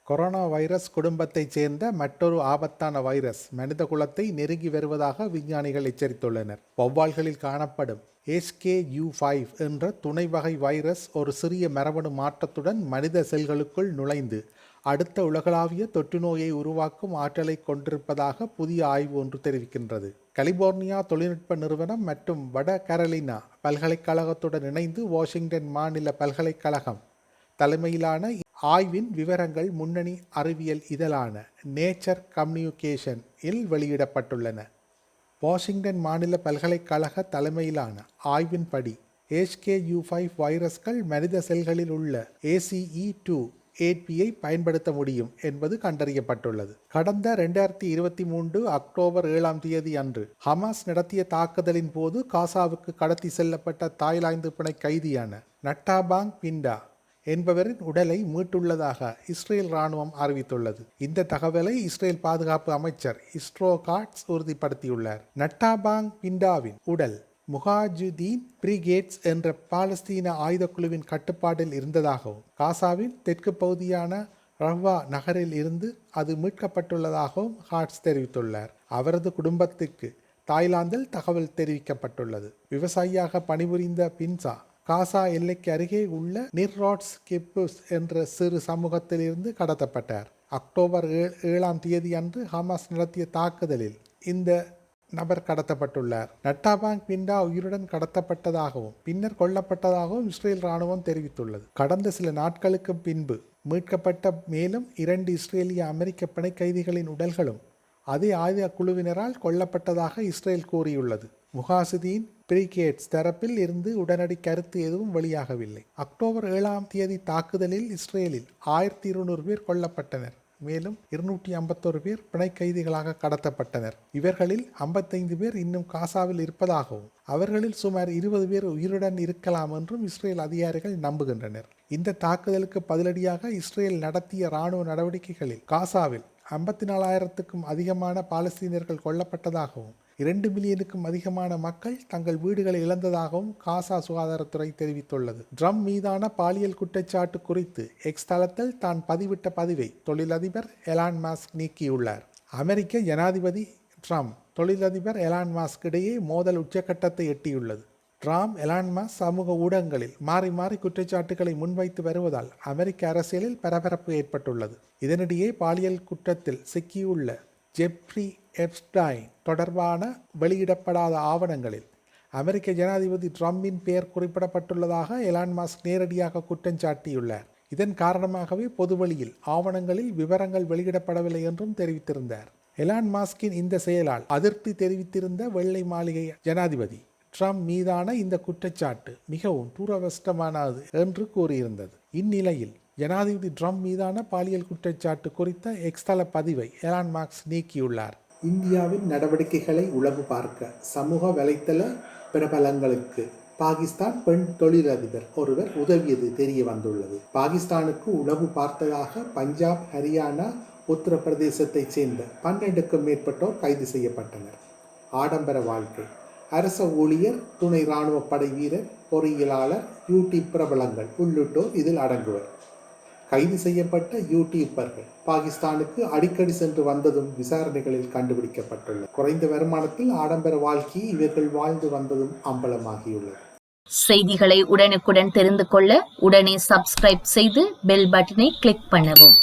Corona virus குடும்பத்தைச் சேர்ந்த மற்றொரு ஆபத்தான வைரஸ் மனித குலத்தை நெருங்கி வருவதாக விஞ்ஞானிகள் எச்சரித்துள்ளனர். வௌவால்களில் காணப்படும் HKU5 என்ற துணை வகை வைரஸ் ஒரு சிறிய மரபணு மாற்றத்துடன் மனித செல்களுக்குள் நுழைந்து அடுத்த உலகளாவிய தொற்று நோயை உருவாக்கும் ஆற்றலை கொண்டிருப்பதாக புதிய ஆய்வு ஒன்று தெரிவிக்கின்றது. கலிபோர்னியா தொழில்நுட்ப நிறுவனம் மற்றும் வட கரோலினா பல்கலைக்கழகத்துடன் இணைந்து வாஷிங்டன் மாநில பல்கலைக்கழகம் தலைமையிலான ஆய்வின் விவரங்கள் முன்னணி அறிவியல் இதழான நேச்சர் கம்யூனிகேஷன் இல் வெளியிடப்பட்டுள்ளன. வாஷிங்டன் மாநில பல்கலைக்கழக தலைமையிலான ஆய்வின்படி HKU5 வைரஸ்கள் மனித செல்களில் உள்ள ACE2 ஏற்பியை பயன்படுத்த முடியும் என்பது கண்டறியப்பட்டுள்ளது. கடந்த 2023 அக்டோபர் 7 அன்று ஹமாஸ் நடத்திய தாக்குதலின் போது காசாவுக்கு கடத்தி செல்லப்பட்ட தாய்லாந்து பிணை கைதியான நட்டாபாங் பிண்டா என்பவரின் உடலை மீட்டுள்ளதாக இஸ்ரேல் இராணுவம் அறிவித்துள்ளது. இந்த தகவலை இஸ்ரேல் பாதுகாப்பு அமைச்சர் இஸ்ரோ காட்ஸ் உறுதிப்படுத்தியுள்ளார். நட்டாபாங் பிண்டாவின் உடல் முகாஜுதீன் பிரிகேட்ஸ் என்ற பாலஸ்தீன ஆயுதக்குழுவின் கட்டுப்பாட்டில் இருந்ததாகவும் காசாவின் தெற்கு பகுதியான ரவ்வா நகரில் இருந்து அது மீட்கப்பட்டுள்ளதாகவும் ஹாட்ஸ் தெரிவித்துள்ளார். அவரது குடும்பத்துக்கு தாய்லாந்தில் தகவல் தெரிவிக்கப்பட்டுள்ளது. விவசாயியாக பணிபுரிந்த பின்சா காசா எல்லைக்கு அருகே உள்ள நிர்ராட்ஸ் கெப்புஸ் என்ற சிறு சமூகத்திலிருந்து கடத்தப்பட்டார். அக்டோபர் 7 அன்று ஹமாஸ் நடத்திய தாக்குதலில் இந்த நபர் கடத்தப்பட்டுள்ளார். நட்டாபாங் பிண்டா உயிருடன் கடத்தப்பட்டதாகவும் பின்னர் கொல்லப்பட்டதாகவும் இஸ்ரேல் இராணுவம் தெரிவித்துள்ளது. கடந்த சில நாட்களுக்கு பின்பு மீட்கப்பட்ட மேலும் 2 இஸ்ரேலிய அமெரிக்க பிணை கைதிகளின் உடல்களும் அதே ஆயுத குழுவினரால் கொல்லப்பட்டதாக இஸ்ரேல் கூறியுள்ளது. முகாசுதீன் பிரிகேட்ஸ் தரப்பில் இருந்து உடனடி கருத்து எதுவும் வெளியாகவில்லை. அக்டோபர் 7 தாக்குதலில் இஸ்ரேலில் 1200 பேர் கொல்லப்பட்டனர். மேலும் 251 பேர் பிணை கைதிகளாக கடத்தப்பட்டனர். இவர்களில் 55 பேர் இன்னும் காசாவில் இருப்பதாகவும் அவர்களில் சுமார் 20 பேர் உயிருடன் இருக்கலாம் என்றும் இஸ்ரேல் அதிகாரிகள் நம்புகின்றனர். இந்த தாக்குதலுக்கு பதிலடியாக இஸ்ரேல் நடத்திய இராணுவ நடவடிக்கைகளில் காசாவில் 54,000க்கும் அதிகமான பாலஸ்தீனர்கள் கொல்லப்பட்டதாகவும் 2 மில்லியனுக்கும் அதிகமான மக்கள் தங்கள் வீடுகளை இழந்ததாகவும் காசா சுகாதாரத்துறை தெரிவித்துள்ளது. ட்ரம்ப் மீதான பாலியல் குற்றச்சாட்டு குறித்து எக்ஸ் தளத்தில் தான் பதிவிட்ட பதிவை தொழிலதிபர் எலான் மாஸ்க் நீக்கியுள்ளார். அமெரிக்க ஜனாதிபதி ட்ரம்ப் தொழிலதிபர் எலான் மாஸ்க் இடையே மோதல் உச்சக்கட்டத்தை எட்டியுள்ளது. ட்ரம்ப் எலான் மாஸ்க் சமூக ஊடகங்களில் மாறி மாறி குற்றச்சாட்டுகளை முன்வைத்து வருவதால் அமெரிக்க அரசியலில் பரபரப்பு ஏற்பட்டுள்ளது. இதனிடையே பாலியல் குற்றத்தில் சிக்கியுள்ள ஜெப்ரி எப்ஸ்டைன் தொடர்பான வெளியிடப்படாத ஆவணங்களில் அமெரிக்க ஜனாதிபதி ட்ரம்பின் பெயர் குறிப்பிடப்பட்டுள்ளதாக எலான் மாஸ்க் நேரடியாக குற்றம் சாட்டியுள்ளார். இதன் காரணமாகவே பொதுவெளியில் ஆவணங்களில் விவரங்கள் வெளியிடப்படவில்லை என்றும் தெரிவித்திருந்தார். எலான் மாஸ்கின் இந்த செயலால் அதிருப்தி தெரிவித்திருந்த வெள்ளை மாளிகை ஜனாதிபதி ட்ரம்ப் மீதான இந்த குற்றச்சாட்டு மிகவும் துரதிர்ஷ்டமானது என்று கூறியிருந்தது. இந்நிலையில் ஜனாதிபதி ட்ரம்ப் மீதான பாலியல் குற்றச்சாட்டு குறித்த எக்ஸ் தள பதிவை எலான் மாஸ்க் நீக்கியுள்ளார். இந்தியாவின் நடவடிக்கைகளை உளவு பார்க்க சமூக வலைத்தள பிரபலங்களுக்கு பாகிஸ்தான் பெண் தொழிலதிபர் ஒருவர் உதவியது தெரிய வந்துள்ளது. பாகிஸ்தானுக்கு உளவு பார்த்ததாக பஞ்சாப், ஹரியானா, உத்தரப்பிரதேசத்தைச் சேர்ந்த 12க்கும் மேற்பட்டோர் கைது செய்யப்பட்டனர். ஆடம்பர வாழ்க்கை, அரச ஊழியர், துணை இராணுவ படை வீரர், பொறியியலாளர், யூடியூப் பிரபலங்கள் உள்ளிட்டோர் இதில் அடங்குவர். கைது செய்யப்பட்ட யூடியூபர்கள் பாகிஸ்தானுக்கு அடிக்கடி சென்று வந்ததும் விசாரணைகளில் கண்டுபிடிக்கப்பட்டுள்ளது. குறைந்த வருமானத்தில் ஆடம்பர வாழ்க்கையை இவர்கள் வாழ்ந்து வந்ததும் அம்பலமாகியுள்ளது. செய்திகளை உடனுக்குடன் தெரிந்து கொள்ள உடனே சப்ஸ்கிரைப் செய்து பெல் பட்டனை கிளிக் பண்ணவும்.